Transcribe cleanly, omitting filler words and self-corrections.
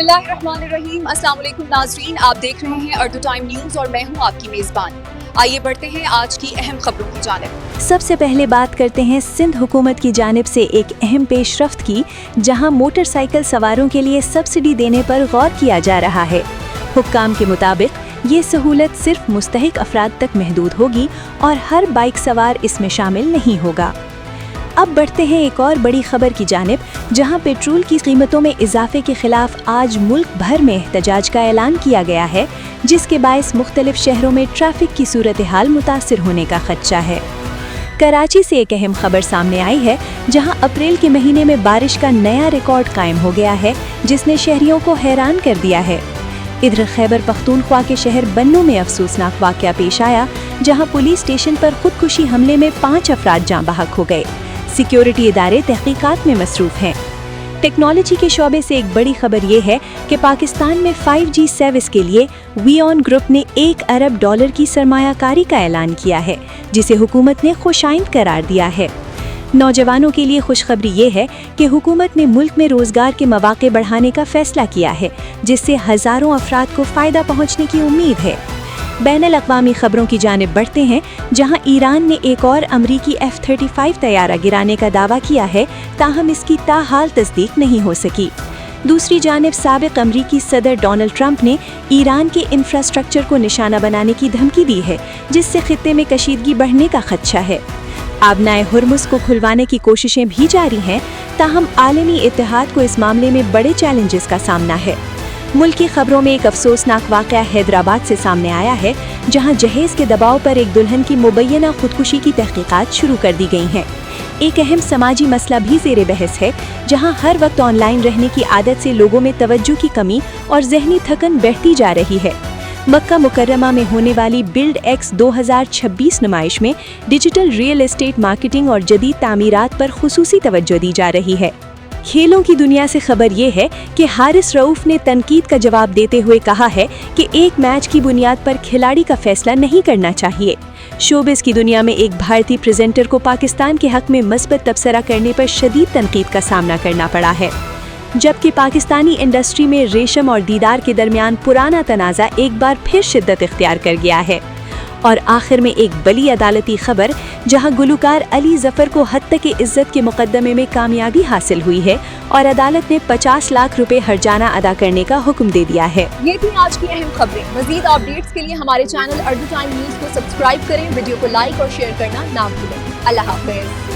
बिस्मिल्लाहिर्रहमानिर्रहीम। अस्सलाम वालेकुम नाज़रीन, आप देख रहे हैं अर्दू टाइम न्यूज़ और मैं हूं आपकी मेज़बान। आइए बढ़ते हैं आज की अहम खबरों की जानिब। सबसे पहले बात करते हैं सिंध हुकूमत की जानिब से एक अहम पेशरफ्त की, जहां मोटरसाइकिल सवारों के लिए सब्सिडी देने पर गौर किया जा रहा है। हुक्काम के मुताबिक ये सहूलत सिर्फ मुस्तहिक अफराद तक महदूद होगी और हर बाइक सवार इसमें शामिल नहीं होगा। अब बढ़ते हैं एक और बड़ी खबर की जानिब, जहां पेट्रोल की कीमतों में इजाफे के खिलाफ आज मुल्क भर में एहतजाज का ऐलान किया गया है, जिसके बायस मुख्तलिफ शहरों में ट्रैफिक की सूरत हाल मुतासिर होने का खदशा है। कराची से एक अहम खबर सामने आई है, जहां अप्रैल के महीने में बारिश का नया रिकॉर्ड कायम हो गया है, जिसने शहरियों को हैरान कर दिया है। इधर खैबर पख्तूनख्वा के शहर बन्नू में अफसोसनाक वाक़या पेश आया, जहां पुलिस स्टेशन पर खुदकुशी हमले में 5 अफराद जाँ बहक हो गए। सिक्योरिटी इदारे तहकीकात में मसरूफ हैं। टेक्नोलॉजी के शोबे से एक बड़ी खबर ये है कि पाकिस्तान में 5G सर्विस के लिए वीऑन ग्रुप ने $1 अरब की सरमायाकारी का ऐलान किया है, जिसे हुकूमत ने खुशाइंद करार दिया है। नौजवानों के लिए खुशखबरी ये है कि हुकूमत ने मुल्क में रोजगार के मौके बढ़ाने का फैसला किया है, जिससे हजारों अफराद को फायदा पहुँचने की उम्मीद है। बैनुल अक़वामी खबरों की जानिब बढ़ते हैं, जहां ईरान ने एक और अमरीकी F-35 तैयारा गिराने का दावा किया है, ताहम इसकी ताहाल तस्दीक नहीं हो सकी। दूसरी जानिब साबिक अमरीकी सदर डोनाल्ड ट्रंप ने ईरान के इंफ्रास्ट्रक्चर को निशाना बनाने की धमकी दी है, जिससे खित्ते में कशीदगी बढ़ने का खदशा है। आबनाए हुर्मुज़ को खुलवाने की कोशिशें भी जारी हैं, ताहम आलमी इत्तेहाद को इस मामले में बड़े चैलेंजेस का सामना है। मुल्क की खबरों में एक अफसोसनाक वाक़या हैदराबाद से सामने आया है, जहां जहेज के दबाव पर एक दुल्हन की मुबैना खुदकुशी की तहकीकात शुरू कर दी गई हैं। एक अहम समाजी मसला भी ज़ेरे बहस है, जहां हर वक्त ऑनलाइन रहने की आदत से लोगों में तवज्जो की कमी और जहनी थकन बढ़ती जा रही है। मक्का मुकर्रमा में होने वाली बिल्ड एक्स 2026 नुमाइश में डिजिटल रियल एस्टेट मार्केटिंग और जदीद तामीरात पर खुसूसी तवज्जो दी जा रही है। खेलों की दुनिया से खबर ये है कि हारिस रऊफ ने तनकीद का जवाब देते हुए कहा है कि एक मैच की बुनियाद पर खिलाड़ी का फैसला नहीं करना चाहिए। शोबिस की दुनिया में एक भारतीय प्रेजेंटर को पाकिस्तान के हक में मस्बत तबसरा करने पर शदीद तनकीद का सामना करना पड़ा है, जबकि पाकिस्तानी इंडस्ट्री में रेशम और दीदार के दरमियान पुराना तनाज़ा एक बार फिर शिद्दत इख्तियार कर गया है। और आखिर में एक बड़ी अदालती खबर, जहां गुलकार अली जफर को हत्या की इज्जत के मुकदमे में कामयाबी हासिल हुई है और अदालत ने 50 लाख रुपए हर्जाना अदा करने का हुक्म दे दिया है। ये थी आज की अहम खबरें। मजीद अपडेट्स के लिए हमारे चैनल अर्दू टाइम न्यूज़ को सब्सक्राइब करें, वीडियो को लाइक और शेयर करना ना भूलें। अल्लाह हाफ़िज़।